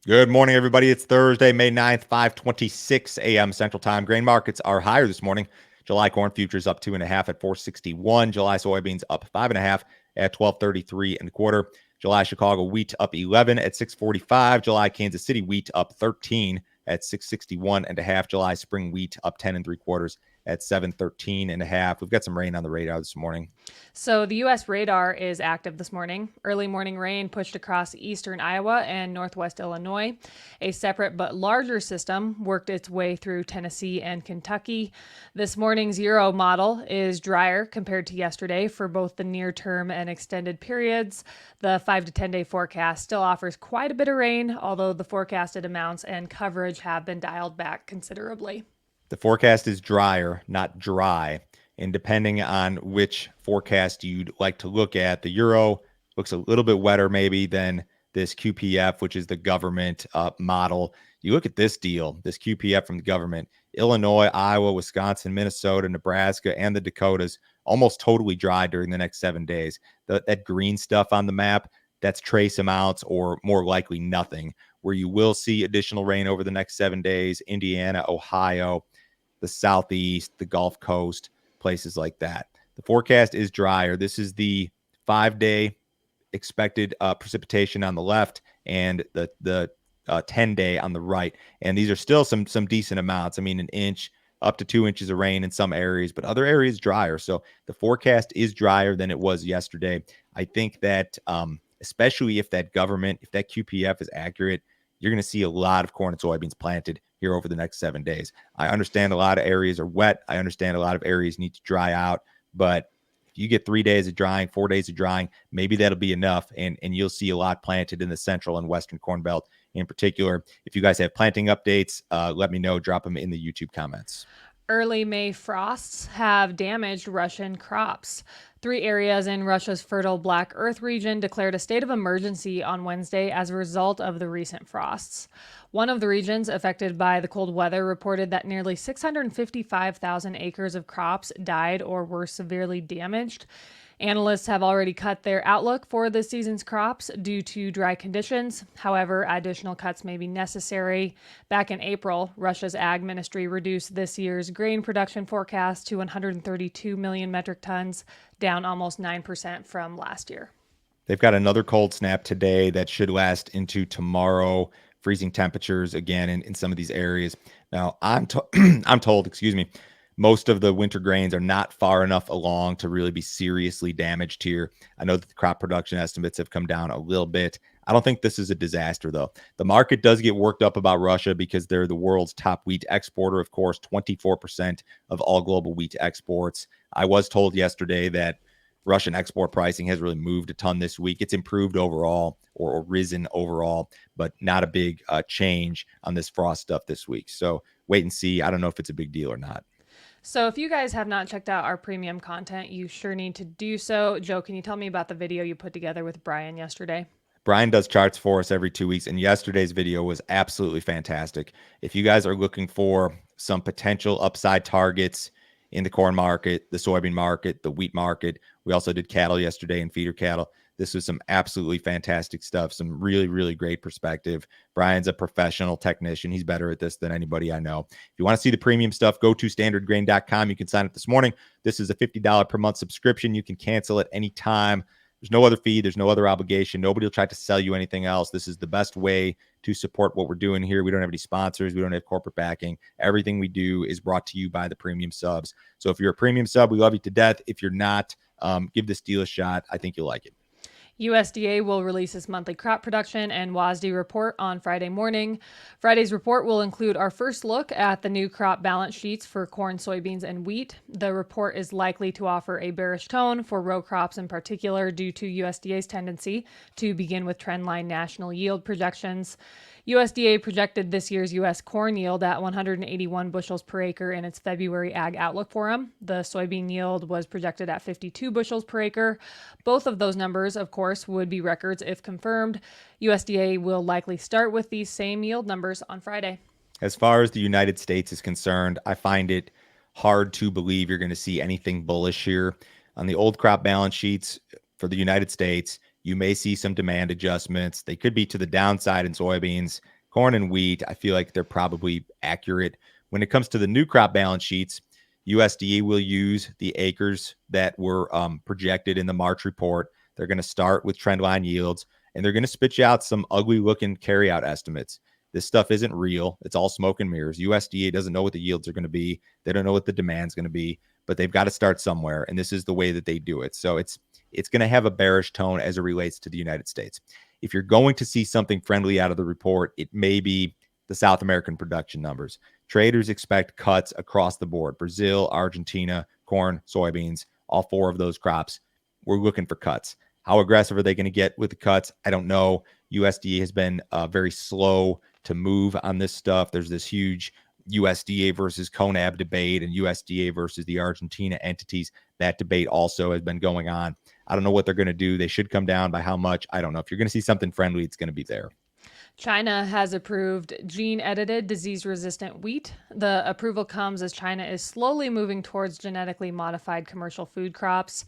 Good morning, everybody. It's Thursday, May 9th, 5:26 a.m. Central Time. Grain markets are higher this morning. July corn futures up 2.5 at 461. July soybeans up 5.5 at 1233 and a quarter. July Chicago wheat up 11 at 645. July Kansas City wheat up 13 at 661 and a half. July spring wheat up 10 3/4 at 713 and a half. We've got some rain on the radar this morning. So the U.S. radar is active this morning. Early morning rain pushed across eastern Iowa and northwest Illinois. A separate but larger system worked its way through Tennessee and Kentucky. This morning's Euro model is drier compared to yesterday for both the near term and extended periods. The 5 to 10 day forecast still offers quite a bit of rain, although the forecasted amounts and coverage have been dialed back considerably. The forecast is drier, not dry. And depending on which forecast you'd like to look at, the Euro looks a little bit wetter maybe than this QPF, which is the government model. You look at this deal, this QPF from the government, Illinois, Iowa, Wisconsin, Minnesota, Nebraska, and the Dakotas, almost totally dry during the next 7 days. That green stuff on the map, that's trace amounts or more likely nothing. Where you will see additional rain over the next 7 days, Indiana, Ohio, the Southeast, the Gulf Coast, places like that. The forecast is drier. This is the 5-day expected precipitation on the left and the 10-day on the right. And these are still some decent amounts. I mean, an inch up to 2 inches of rain in some areas, but other areas drier. So the forecast is drier than it was yesterday. I think that especially if that QPF is accurate, you're going to see a lot of corn and soybeans planted here over the next 7 days. I understand a lot of areas are wet. I understand a lot of areas need to dry out, but if you get 3 days of drying, 4 days of drying, maybe that'll be enough. And you'll see a lot planted in the central and western corn belt in particular. If you guys have planting updates, let me know, drop them in the YouTube comments. Early May frosts have damaged Russian crops. 3 areas in Russia's fertile Black Earth region declared a state of emergency on Wednesday as a result of the recent frosts. One of the regions affected by the cold weather reported that nearly 655,000 acres of crops died or were severely damaged. Analysts have already cut their outlook for this season's crops due to dry conditions. However, additional cuts may be necessary. Back in April, Russia's Ag Ministry reduced this year's grain production forecast to 132 million metric tons, down almost 9% from last year. They've got another cold snap today that should last into tomorrow. Freezing temperatures again in some of these areas. Now, I'm told, most of the winter grains are not far enough along to really be seriously damaged here. I know that the crop production estimates have come down a little bit. I don't think this is a disaster, though. The market does get worked up about Russia because they're the world's top wheat exporter, of course, 24% of all global wheat exports. I was told yesterday that Russian export pricing has really moved a ton this week. It's improved overall or risen overall, but not a big change on this frost stuff this week. So wait and see. I don't know if it's a big deal or not. So if you guys have not checked out our premium content, you sure need to do so. Joe, can you tell me about the video you put together with Brian yesterday? Brian does charts for us every 2 weeks, and yesterday's video was absolutely fantastic. If you guys are looking for some potential upside targets in the corn market, the soybean market, the wheat market, we also did cattle yesterday and feeder cattle. This was some absolutely fantastic stuff, some really, really great perspective. Brian's a professional technician. He's better at this than anybody I know. If you want to see the premium stuff, go to standardgrain.com. You can sign up this morning. This is a $50 per month subscription. You can cancel at any time. There's no other fee. There's no other obligation. Nobody will try to sell you anything else. This is the best way to support what we're doing here. We don't have any sponsors. We don't have corporate backing. Everything we do is brought to you by the premium subs. So if you're a premium sub, we love you to death. If you're not, give this deal a shot. I think you'll like it. USDA will release its monthly crop production and WASDE report on Friday morning. Friday's report will include our first look at the new crop balance sheets for corn, soybeans, and wheat. The report is likely to offer a bearish tone for row crops in particular due to USDA's tendency to begin with trendline national yield projections. USDA projected this year's U.S. corn yield at 181 bushels per acre in its February Ag Outlook Forum. The soybean yield was projected at 52 bushels per acre. Both of those numbers, of course, would be records if confirmed. USDA will likely start with these same yield numbers on Friday. As far as the United States is concerned, I find it hard to believe you're going to see anything bullish here. On the old crop balance sheets for the United States, you may see some demand adjustments. They could be to the downside in soybeans Corn and wheat, I feel like they're probably accurate. When it comes to the new crop balance sheets, USDA will use the acres that were projected in the March report. They're going to start with trendline yields, and they're going to spit you out some ugly looking carryout estimates. This stuff isn't real. It's all smoke and mirrors. USDA doesn't know what the yields are going to be. They don't know what the demand's going to be, but they've got to start somewhere, and this is the way that they do it. So it's going to have a bearish tone as it relates to the United States. If you're going to see something friendly out of the report, it may be the South American production numbers. Traders expect cuts across the board. Brazil, Argentina, corn, soybeans, all four of those crops. We're looking for cuts. How aggressive are they going to get with the cuts? I don't know. USDA has been very slow to move on this stuff. There's this huge USDA versus CONAB debate and USDA versus the Argentina entities. That debate also has been going on. I don't know what they're going to do. They should come down by how much? I don't know. If you're going to see something friendly, it's going to be there. China has approved gene-edited disease-resistant wheat. The approval comes as China is slowly moving towards genetically modified commercial food crops.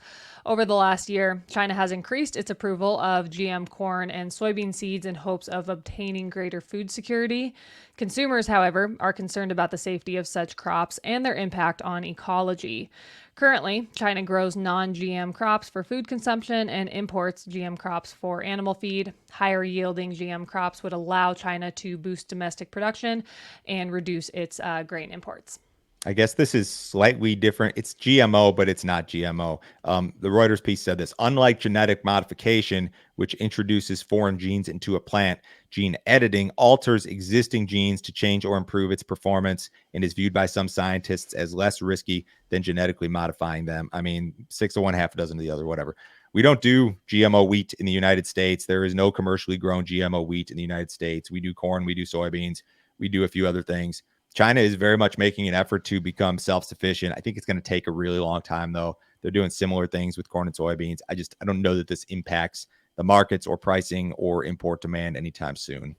Over the last year, China has increased its approval of GM corn and soybean seeds in hopes of obtaining greater food security. Consumers, however, are concerned about the safety of such crops and their impact on ecology. Currently, China grows non-GM crops for food consumption and imports GM crops for animal feed. Higher yielding GM crops would allow China to boost domestic production and reduce its grain imports. I guess this is slightly different. It's GMO, but it's not GMO. The Reuters piece said this. Unlike genetic modification, which introduces foreign genes into a plant, gene editing alters existing genes to change or improve its performance and is viewed by some scientists as less risky than genetically modifying them. I mean, 6 of one, half a dozen of the other, whatever. We don't do GMO wheat in the United States. There is no commercially grown GMO wheat in the United States. We do corn, we do soybeans, we do a few other things. China is very much making an effort to become self-sufficient. I think it's going to take a really long time, though. They're doing similar things with corn and soybeans. I don't know that this impacts the markets or pricing or import demand anytime soon.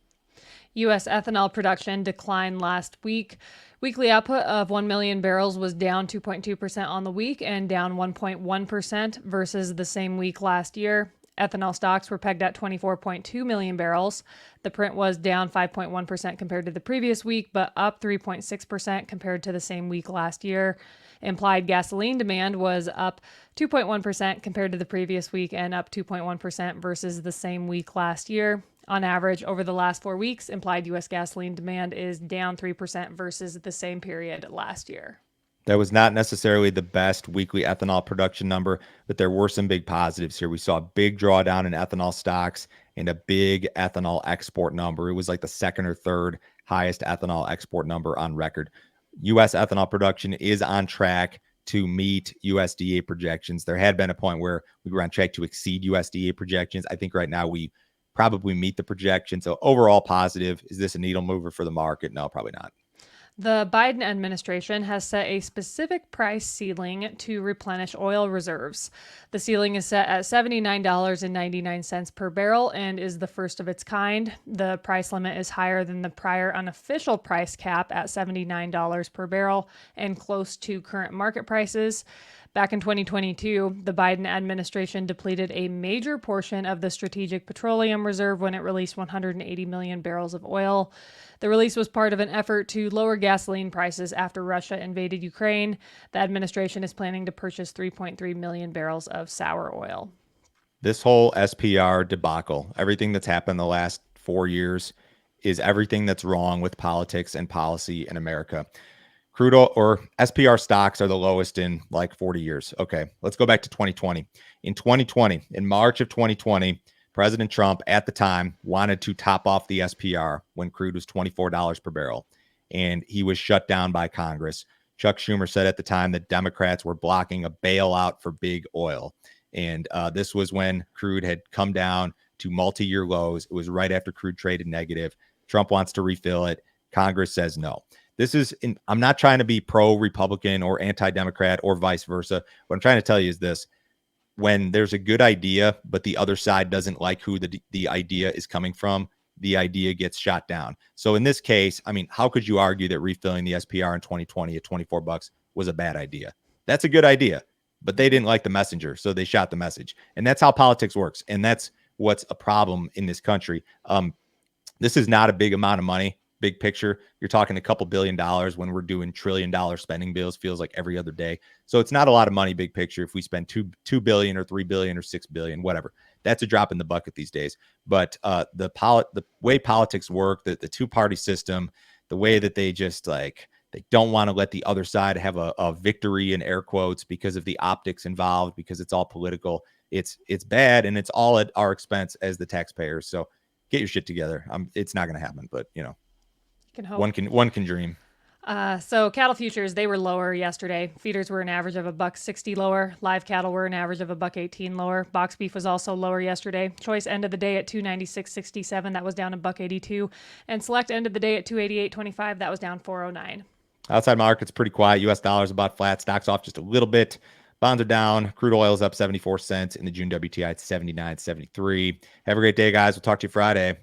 U.S. ethanol production declined last week. Weekly output of 1 million barrels was down 2.2% on the week and down 1.1% versus the same week last year. Ethanol stocks were pegged at 24.2 million barrels. The print was down 5.1% compared to the previous week, but up 3.6% compared to the same week last year. Implied gasoline demand was up 2.1% compared to the previous week and up 2.1% versus the same week last year. On average, over the last 4 weeks, implied U.S. gasoline demand is down 3% versus the same period last year. That was not necessarily the best weekly ethanol production number, but there were some big positives here. We saw a big drawdown in ethanol stocks and a big ethanol export number. It was like the second or third highest ethanol export number on record. U.S. ethanol production is on track to meet USDA projections. There had been a point where we were on track to exceed USDA projections. I think right now we probably meet the projection. So overall positive. Is this a needle mover for the market? No, probably not. The Biden administration has set a specific price ceiling to replenish oil reserves. The ceiling is set at $79.99 per barrel and is the first of its kind. The price limit is higher than the prior unofficial price cap at $79 per barrel and close to current market prices. Back in 2022, the Biden administration depleted a major portion of the Strategic Petroleum Reserve when it released 180 million barrels of oil. The release was part of an effort to lower gasoline prices after Russia invaded Ukraine. The administration is planning to purchase 3.3 million barrels of sour oil. This whole SPR debacle, everything that's happened the last 4 years, is everything that's wrong with politics and policy in America. Crude oil or SPR stocks are the lowest in like 40 years. Okay, let's go back to 2020. In 2020, in March of 2020, President Trump at the time wanted to top off the SPR when crude was $24 per barrel, and he was shut down by Congress. Chuck Schumer said at the time that Democrats were blocking a bailout for big oil. And this was when crude had come down to multi-year lows. It was right after crude traded negative. Trump wants to refill it. Congress says no. I'm not trying to be pro-Republican or anti-Democrat or vice versa. What I'm trying to tell you is this. When there's a good idea, but the other side doesn't like who the idea is coming from, the idea gets shot down. So in this case, I mean, how could you argue that refilling the SPR in 2020 at $24 was a bad idea? That's a good idea, but they didn't like the messenger, so they shot the message. And that's how politics works. And that's what's a problem in this country. This is not a big amount of money. Big picture, you're talking a couple $1 billion when we're doing $1 trillion spending bills, feels like every other day. So it's not a lot of money, big picture. If we spend $2 billion or $3 billion or $6 billion, whatever, that's a drop in the bucket these days. But the way politics work, the two-party system, the way that they just like, they don't want to let the other side have a victory in air quotes because of the optics involved, because it's all political. It's bad, and it's all at our expense as the taxpayers. So get your shit together. It's not going to happen, but you know, Can hope. one can dream. So cattle futures, they were lower yesterday. Feeders were an average of $1.60 lower. Live cattle were an average of $1.18 lower. Box beef was also lower yesterday. Choice ended the day at $296.67. That was down $1.82. And select ended the day at $288.25. That was down $4.09. Outside market's pretty quiet. U.S. dollar's about flat. Stocks off just a little bit. Bonds are down. Crude oil is up 74 cents. In the June WTI, it's 79.73. Have a great day, guys. We'll talk to you Friday.